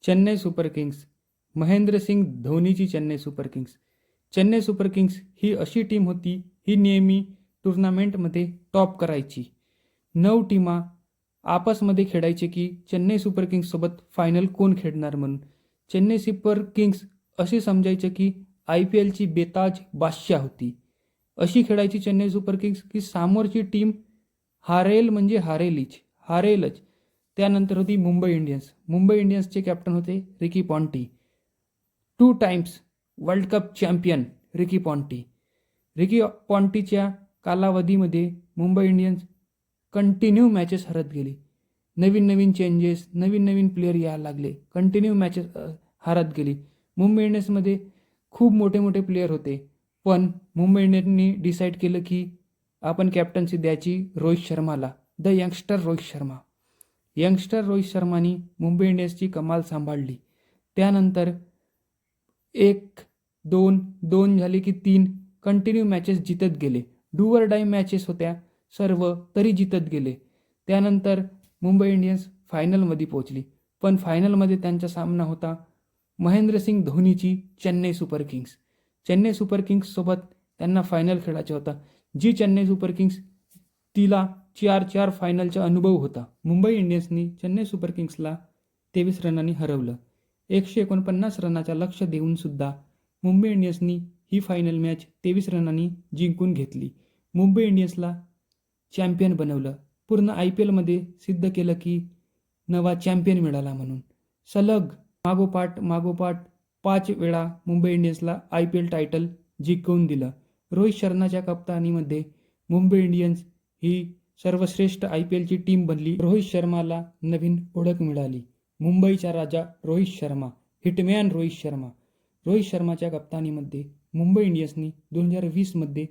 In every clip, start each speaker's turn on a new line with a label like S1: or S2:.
S1: Chennai super kings, Mahendrasingh धोनीची Chennai super kings. Chennai super kings ही अशी टीम होती, ही नेहमी टुर्नामेंटमध्ये टॉप करायची. 9 टीमा आपसमध्ये खेळायचे की चेन्नई सुपर किंग्ससोबत फायनल कोण खेळणार म्हणून. चेन्नई सुपर किंग्स अशी समजायचे की IPLची बेताज बादशाह होती. अशी खेळायची चेन्नई सुपर किंग्स की समोरची टीम हारेल म्हणजे हारेलच. त्यानंतर होती मुंबई इंडियन्स. मुंबई इंडियन्सचे कॅप्टन होते Ricky Ponting. 2 times world cup champion Ricky Ponting. Ricky पॉन्टीच्या कालावधीमध्ये मुंबई इंडियन्स कंटिन्यू मॅचेस हरत गेली. नवीन चेंजेस, नवीन प्लेयर यायला लागले, कंटिन्यू मॅचेस हरत गेली. मुंबई इंडियन्समध्ये खूप मोठे प्लेयर होते, पण मुंबई इंडियन्सनी डिसाईड केलं की आपण कॅप्टन्सी द्यायची रोहित शर्माला, the youngster Rohit Sharma. Youngster Rohit शर्मानी मुंबई इंडियन्सची कमाल सांभाळली. त्यानंतर 1-2 झाले की 3 कंटिन्यू मॅचेस जितत गेले. डू ऑर डाय मॅचेस होत्या सर्व, तरी जितत गेले. त्यानंतर मुंबई इंडियन्स फायनलमध्ये पोहोचली, पण फायनलमध्ये त्यांचा सामना होता महेंद्रसिंग धोनीची Chennai super kings. Chennai super किंग्ससोबत त्यांना फायनल खेळायचा होता. जी चेन्नई सुपर किंग्स तिला 4 फायनलचा अनुभव होता. मुंबई इंडियन्सनी चेन्नई सुपर किंग्सला 23 रनांनी हरवलं. 149 रनाचा लक्ष्य देऊन सुद्धा मुंबई इंडियन्सनी ही फायनल मॅच 23 रनांनी जिंकून घेतली. मुंबई इंडियन्सला चॅम्पियन बनवलं. पूर्ण IPLमध्ये सिद्ध केलं की नवा चॅम्पियन मिळाला म्हणून. सलग मागोपाठ 5 वेळा मुंबई इंडियन्सला IPL टायटल जिंकवून दिलं. रोहित शर्माच्या कप्तानीमध्ये मुंबई इंडियन्स ही सर्वश्रेष्ठ IPLची टीम बनली. रोहित शर्माला नवीन ओळख मिळाली. मुंबईचा राजा रोहित शर्मा, हिटमॅन रोहित शर्मा. रोहित शर्माच्या कप्तानीमध्ये मुंबई इंडियन्सनी 2020मध्ये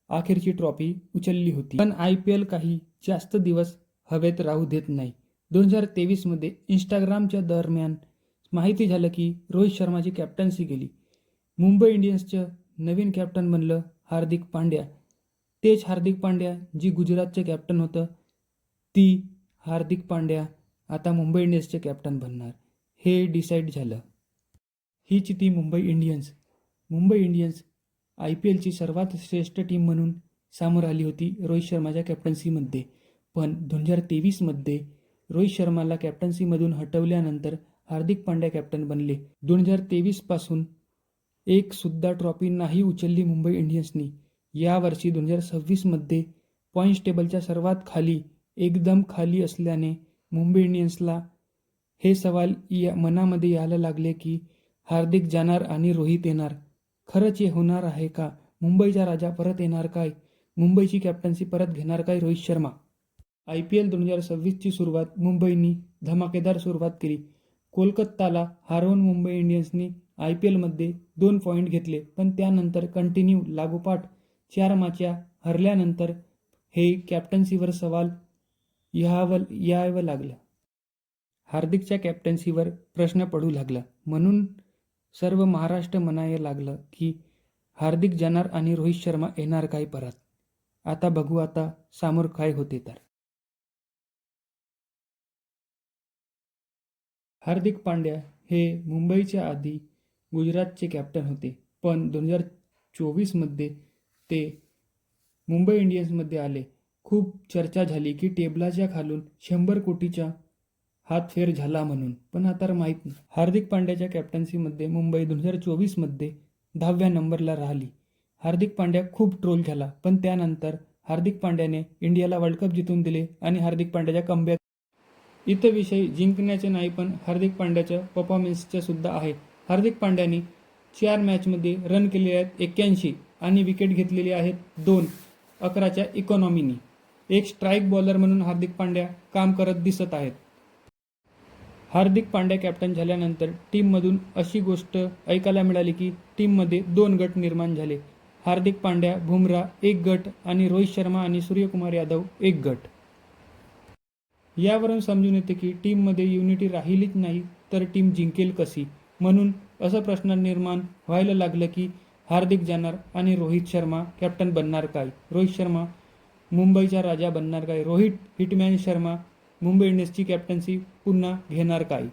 S1: अखेरची ट्रॉफी उचलली होती. पण IPL काही जास्त दिवस हवेत राहू देत नाही. 2023मध्ये इंस्टाग्रामच्या दरम्यान माहिती झालं की रोहित शर्माची कॅप्टन्सी गेली. मुंबई इंडियन्सचं नवीन कॅप्टन बनलं हार्दिक पांड्या. तेच हार्दिक पांड्या जी गुजरातचे कॅप्टन होतं, ती हार्दिक पांड्या आता मुंबई इंडियन्सचे कॅप्टन बनणार हे डिसाईड झालं. हीच ती मुंबई इंडियन्स. मुंबई इंडियन्स IPLची सर्वात श्रेष्ठ टीम म्हणून समोर आली होती रोहित शर्माच्या कॅप्टन्सीमध्ये. पण 2023मध्ये रोहित शर्माला कॅप्टन्सीमधून हटवल्यानंतर हार्दिक पांड्या कॅप्टन बनले. 2023 पासून एक सुद्धा ट्रॉफी नाही उचलली मुंबई इंडियन्सनी. यावर्षी 2026मध्ये पॉईंट्स टेबलच्या सर्वात खाली, एकदम खाली असल्याने मुंबई इंडियन्सला हे सवाल मनामध्ये यायला लागले की हार्दिक जाणार आणि रोहित येणार. खरंच हे होणार आहे का? मुंबईचा राजा परत येणार काय? मुंबईची कॅप्टन्सी परत घेणार काय रोहित शर्मा? IPL 2026ची सुरुवात मुंबईनी धमाकेदार सुरुवात केली. कोलकाताला हरवून मुंबई इंडियन्सनी IPLमध्ये 2 पॉईंट घेतले, पण त्यानंतर कंटिन्यू लागोपाठ 4 मॅचा हरल्यानंतर हे कॅप्टन्सीवर सवाल यावं लागलं. हार्दिकच्या कॅप्टन्सीवर प्रश्न पडू लागला. म्हणून सर्व महाराष्ट्र म्हणायला लागलं की हार्दिक जाणार आणि रोहित शर्मा येणार काय परत. आता बघू आता समोर काय होते तर. हार्दिक पांड्या हे मुंबईच्या आधी गुजरातचे कॅप्टन होते, पण 2024मध्ये ते मुंबई इंडियन्समध्ये आले. खूप चर्चा झाली की टेबलाच्या खालून 100 कोटीचा हातफेर झाला म्हणून, पण आता माहीत नाही. हार्दिक पांड्याच्या कॅप्टन्सीमध्ये मुंबई 2024मध्ये 10व्या नंबरला राहिली. हार्दिक पांड्या खूप ट्रोल झाला, पण त्यानंतर हार्दिक पांड्याने इंडियाला वर्ल्ड कप जिंकून दिले आणि हार्दिक पांड्याच्या कमबॅक. इथं विषय जिंकण्याचे नाही, पण हार्दिक पांड्याच्या परफॉर्मन्सचे सुद्धा आहे. हार्दिक पांड्याने 4 मॅचमध्ये रन केलेले आहेत 81 आणि विकेट घेतलेली आहेत 2. 11च्या इकॉनॉमीनी. एक स्ट्राईक बॉलर म्हणून हार्दिक पांड्या काम करत दिसत आहेत. हार्दिक पांड्या कॅप्टन झाल्यानंतर टीममधून अशी गोष्ट ऐकायला मिळाली की टीममध्ये 2 गट निर्माण झाले. हार्दिक पांड्या, बुमराह एक गट आणि रोहित शर्मा आणि सूर्यकुमार यादव एक गट. यावरून समजून येते की टीममध्ये युनिटी राहिलीच नाही तर टीम जिंकेल कशी. म्हणून असं प्रश्न निर्माण व्हायला लागलं की हार्दिक जाणार आणि रोहित शर्मा कॅप्टन बनणार काय? रोहित शर्मा मुंबईचा राजा बनणार काय? रोहित हिटमॅन शर्मा मुंबई इंडियन्सची कॅप्टन्सी पुन्हा घेणार काय?